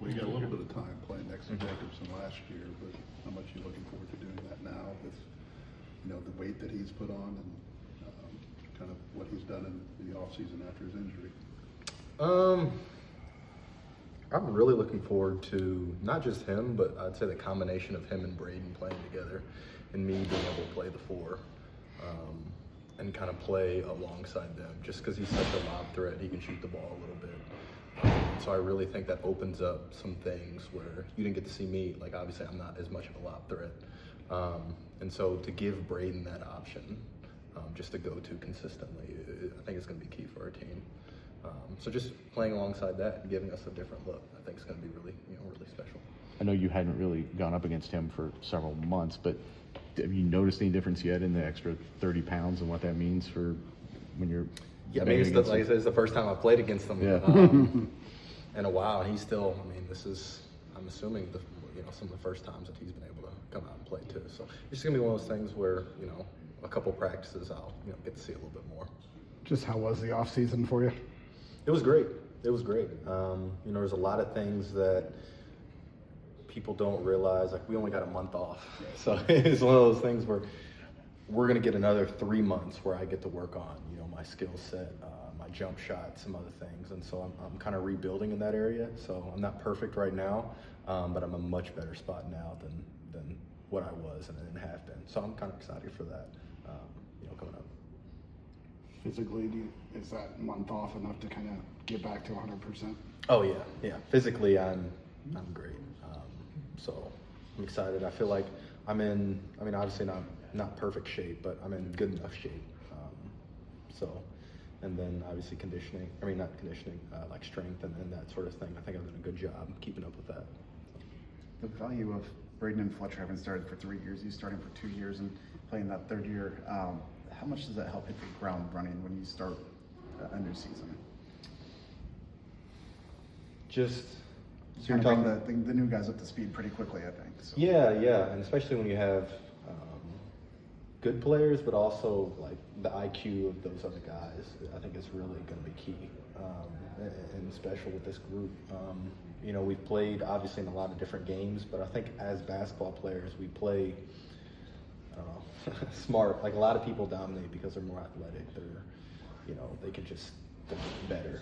Well, you got a little bit of time playing next to Jacobson last year, but how much are you looking forward to doing that now with, the weight that he's put on and kind of what he's done in the offseason after his injury? I'm really looking forward to not just him, but I'd say the combination of him and Braden playing together and me being able to play the four and kind of play alongside them just because he's such a lob threat. He can shoot the ball a little bit. So I really think that opens up some things where you didn't get to see me. Like, obviously, I'm not as much of a lob threat. And so to give Braden that option just to go to consistently, I think it's going to be key for our team. So just playing alongside that and giving us a different look, I think is going to be really, really special. I know you hadn't really gone up against him for several months, but have you noticed any difference yet in the extra 30 pounds and what that means for when you're? Yeah, I mean, like I said, it's the first time I've played against him in a while. And he's still, I'm assuming some of the first times that he's been able to come out and play too. So it's just gonna be one of those things where a couple practices I'll get to see a little bit more. Just how was the off season for you? It was great. There's a lot of things that people don't realize. Like, we only got a month off, so it's one of those things where we're gonna get another 3 months where I get to work on my skill set, my jump shot, some other things, and so I'm kind of rebuilding in that area. So I'm not perfect right now, but I'm a much better spot now than what I was and have been. So I'm kind of excited for that, coming up. Physically, is that month off enough to kind of get back to 100%? Oh yeah. Physically, I'm great. So I'm excited. I feel like I'm in. Obviously not perfect shape, but I'm in good enough shape. And then obviously like strength and that sort of thing. I think I've done a good job keeping up with that. The value of Braden and Fletcher having started for 3 years, you starting for 2 years and playing that third year, how much does that help hit the ground running when you start a new season? Just so you're talking the new guys up to speed pretty quickly, I think. So. Yeah, and especially when you have good players, but also like the IQ of those other guys, I think it's really going to be key and special with this group. We've played obviously in a lot of different games, but I think as basketball players, we play smart. Like, a lot of people dominate because they're more athletic. They can just better.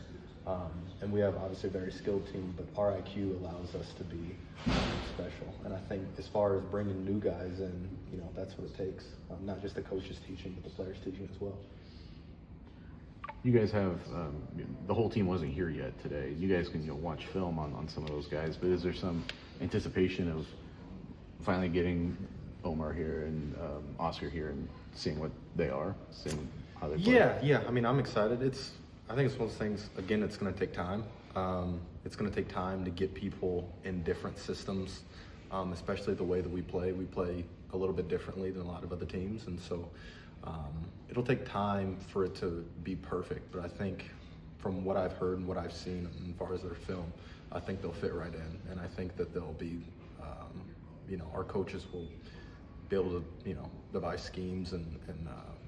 And we have obviously a very skilled team, but our IQ allows us to be special. And I think as far as bringing new guys in, that's what it takes. Not just the coaches teaching, but the players teaching as well. You guys have, the whole team wasn't here yet today. You guys can watch film on some of those guys, but is there some anticipation of finally getting Omar here and Oscar here and seeing what they are, seeing how they play? Yeah. I'm excited. I think it's one of those things, again, it's going to take time. It's going to take time to get people in different systems, especially the way that we play. We play a little bit differently than a lot of other teams, and so it'll take time for it to be perfect. But I think from what I've heard and what I've seen as far as their film, I think they'll fit right in, and I think that they'll be, our coaches will be able to, devise schemes and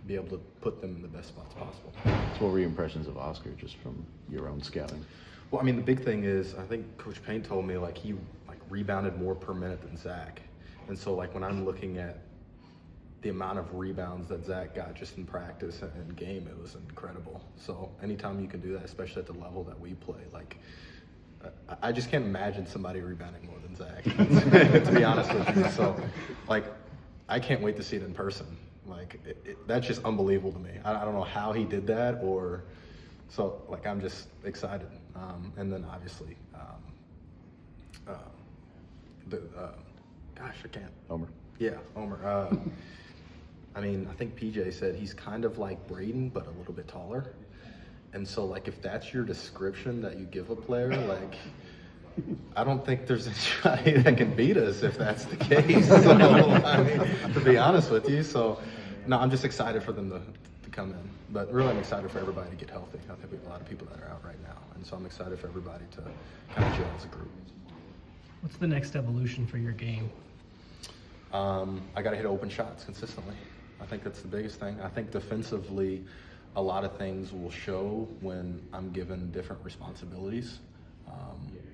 be able to put them in the best spots possible. So what were your impressions of Oscar just from your own scouting? Well, the big thing is, I think Coach Payne told me he rebounded more per minute than Zach. And so when I'm looking at the amount of rebounds that Zach got just in practice and game, it was incredible. So anytime you can do that, especially at the level that we play, I just can't imagine somebody rebounding more than Zach, to be honest with you. So I can't wait to see it in person. That's just unbelievable to me. I don't know how he did that, I'm just excited. And then obviously, I can't. Omar. Yeah, Omar. I think PJ said he's kind of like Braden, but a little bit taller. And so, if that's your description that you give a player, I don't think there's anybody that can beat us if that's the case. So, to be honest with you. So, no, I'm just excited for them to come in. But really, I'm excited for everybody to get healthy. I think we have a lot of people that are out right now. And so I'm excited for everybody to kind of gel as a group. What's the next evolution for your game? I got to hit open shots consistently. I think that's the biggest thing. I think defensively, a lot of things will show when I'm given different responsibilities.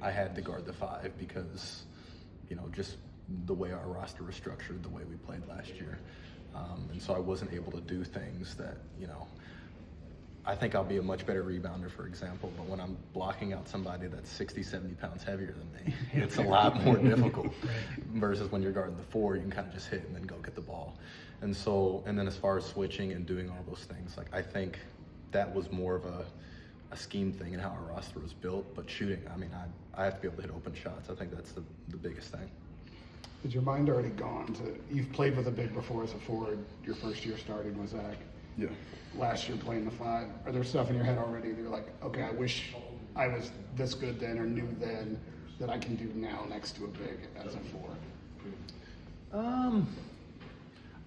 I had to guard the 5 because, just the way our roster was structured, the way we played last year. And so I wasn't able to do things that, I think I'll be a much better rebounder, for example, but when I'm blocking out somebody that's 60, 70 pounds heavier than me, it's a lot more difficult versus when you're guarding the 4, you can kind of just hit and then go get the ball. And then as far as switching and doing all those things, like I think that was more of a scheme thing and how our roster was built, but shooting, I mean, I have to be able to hit open shots. I think that's the biggest thing. Is your mind already gone to, you've played with a big before as a forward, your first year starting with Zach. Yeah. Last year playing the 5. Are there stuff in your head already that you're like, okay, I wish I was this good then or knew then that I can do now next to a big as a 4?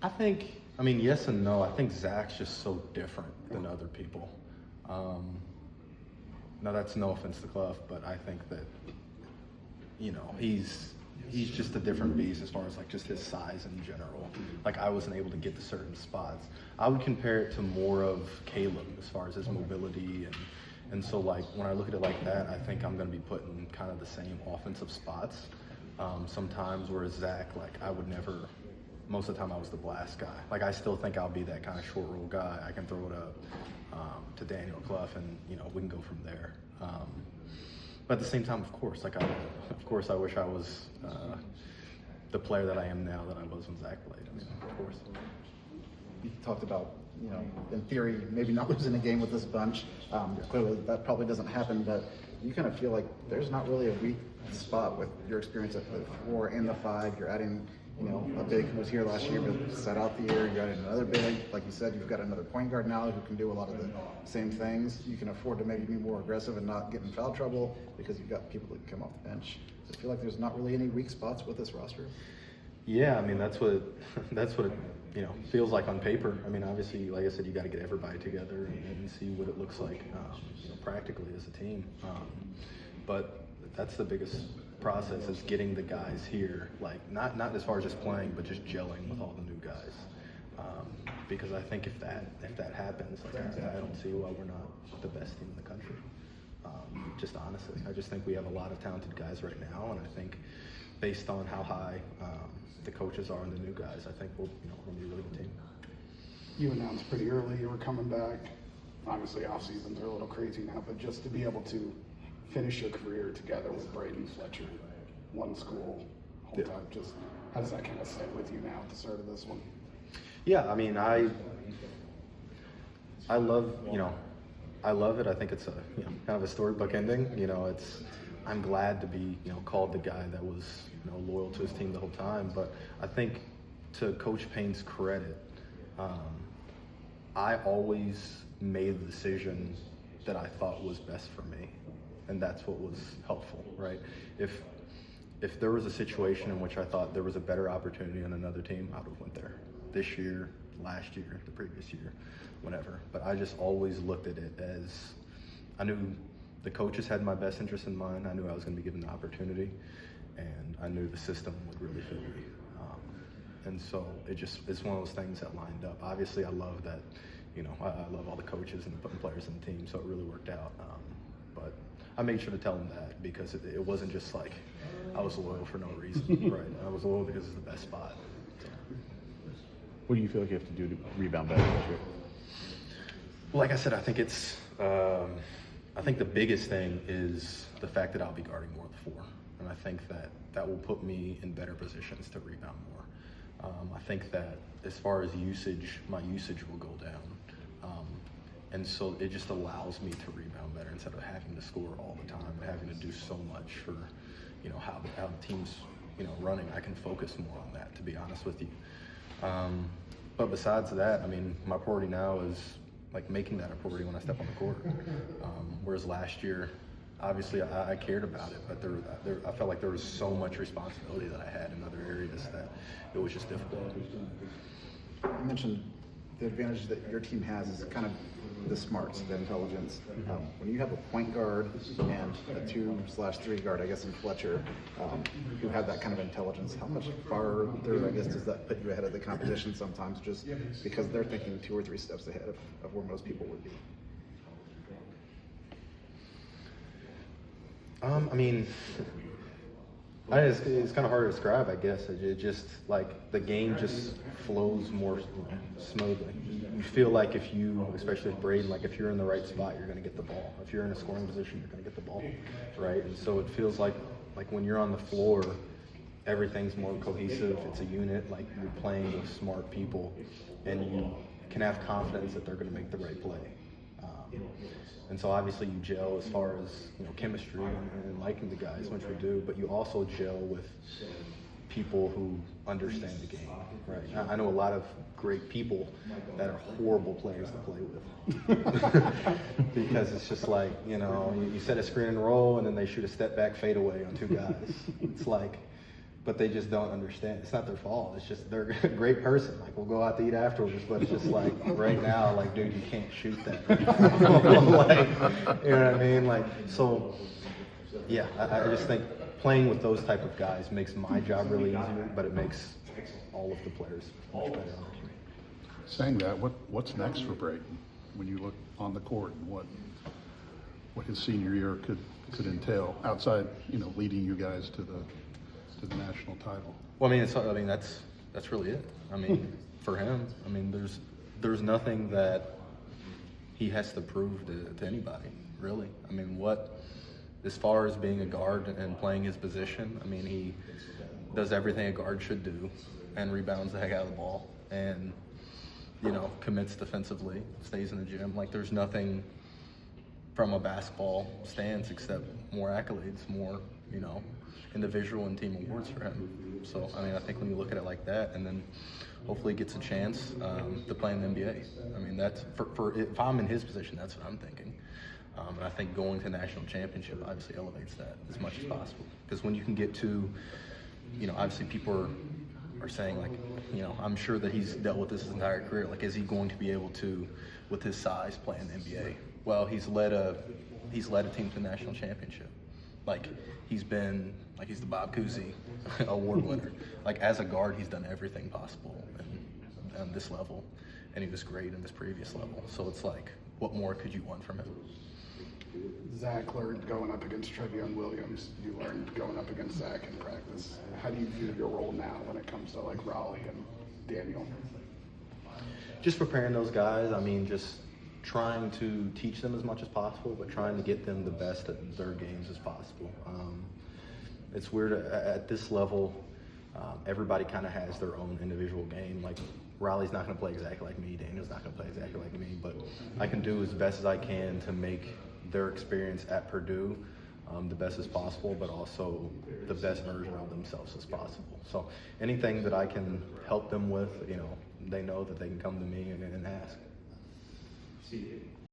I think, yes and no. I think Zach's just so different than other people. Now that's no offense to Clough, but I think that, he's just a different beast as far as like just his size in general. Like I wasn't able to get to certain spots. I would compare it to more of Caleb as far as his mobility and so like when I look at it like that, I think I'm going to be put in kind of the same offensive spots. Sometimes whereas Zach, like I would never, most of the time I was the blast guy. Like I still think I'll be that kind of short roll guy. I can throw it up to Daniel Clough and we can go from there. But at the same time, of course I wish I was the player that I am now that I was when Zach played. Of course. You talked about, in theory, maybe not losing a game with this bunch. Clearly, that probably doesn't happen, but you kind of feel like there's not really a weak spot with your experience at the 4 and the 5. You're adding, a big who was here last year but sat out the year. You're adding another big. Like you said, you've got another point guard now who can do a lot of the same things. You can afford to maybe be more aggressive and not get in foul trouble because you've got people that can come off the bench. So I feel like there's not really any weak spots with this roster. Yeah, that's what it feels like on paper. Obviously, like I said, you got to get everybody together and see what it looks like practically as a team. But that's the biggest process is getting the guys here, like not as far as just playing, but just gelling with all the new guys. Because I think if that happens, like I don't see why we're not the best team in the country. Just honestly, I just think we have a lot of talented guys right now, and I think based on how high the coaches are and the new guys, I think we'll be a really good team. You announced pretty early you were coming back. Obviously, off seasons are a little crazy now, but just to be able to finish your career together with Braden and Fletcher, one school, whole time, just how does that kind of sit with you now at the start of this one? Yeah, I love I love it. I think it's a kind of a storybook ending. I'm glad to be called the guy that was loyal to his team the whole time. But I think to Coach Payne's credit, I always made the decision that I thought was best for me, and that's what was helpful, right? If there was a situation in which I thought there was a better opportunity on another team, I would have went there. This year, last year, the previous year, whatever. But I just always looked at it as I knew the coaches had my best interest in mind. I knew I was going to be given the opportunity, and I knew the system would really fit me. And so it's one of those things that lined up. Obviously, I love that, I love all the coaches and putting players in the team, so it really worked out. But I made sure to tell them that because it wasn't just like I was loyal for no reason, right? I was loyal because it's the best spot. So. What do you feel like you have to do to rebound better this year? Like I said, I think it's. I think the biggest thing is the fact that I'll be guarding more of the 4, and I think that will put me in better positions to rebound more. I think that as far as usage, my usage will go down, and so it just allows me to rebound better instead of having to score all the time and having to do so much for, how the team's running. I can focus more on that, to be honest with you. But besides that, my priority now is like making that a priority when I step on the court. Whereas last year, obviously I cared about it, but I felt like there was so much responsibility that I had in other areas that it was just difficult. You mentioned the advantage that your team has is kind of the smarts, the intelligence. When you have a point guard and a 2/3 guard, I guess in Fletcher, who have that kind of intelligence, how much farther, I guess, does that put you ahead of the competition sometimes just because they're thinking 2 or 3 steps ahead of where most people would be? I mean, it's kind of hard to describe, I guess. It just, like, the game just flows more smoothly. You feel like if you, especially with Braden, like if you're in the right spot, you're going to get the ball. If you're in a scoring position, you're going to get the ball, right? And so it feels like when you're on the floor, everything's more cohesive. It's a unit. Like, you're playing with smart people, and you can have confidence that they're going to make the right play. And so obviously you gel as far as, chemistry and liking the guys, which we do, but you also gel with people who understand the game, right? I know a lot of great people that are horrible players to play with. Because it's just like, you set a screen and roll, and then they shoot a step back fadeaway on two guys. It's like, but they just don't understand. It's not their fault. It's just they're a great person. Like, we'll go out to eat afterwards, but it's just like right now, like, dude, you can't shoot that. Like, you know what I mean? Like, so yeah, I just think playing with those type of guys makes my job really easier, but it makes all of the players much better on the team. Saying that, what's next for Braden when you look on the court, and what his senior year could entail outside, leading you guys to the national title? Well, I mean, that's really it. I mean, for him, I mean, there's nothing that he has to prove to anybody, really. I mean, as far as being a guard and playing his position, I mean, he does everything a guard should do and rebounds the heck out of the ball and, commits defensively, stays in the gym. Like, there's nothing from a basketball stance except more accolades, more, individual and team awards for him. So, I mean, I think when you look at it like that, and then hopefully gets a chance to play in the NBA. I mean, that's if I'm in his position, that's what I'm thinking. And I think going to national championship obviously elevates that as much as possible. Because when you can get to, obviously people are saying, like, I'm sure that he's dealt with this his entire career. Like, is he going to be able to, with his size, play in the NBA? Well, he's led a team to a national championship. Like, he's the Bob Cousy award winner. Like, as a guard, he's done everything possible on this level, and he was great in this previous level. So it's like, what more could you want from him? Zach learned going up against Trevion Williams. You learned going up against Zach in practice. How do you view your role now when it comes to, like, Raleigh and Daniel? Just preparing those guys. I mean, just trying to teach them as much as possible, but trying to get them the best at their games as possible. It's weird at this level. Everybody kind of has their own individual game. Like, Raleigh's not going to play exactly like me. Daniel's not going to play exactly like me. But I can do as best as I can to make their experience at Purdue the best as possible, but also the best version of themselves as possible. So anything that I can help them with, they know that they can come to me and ask.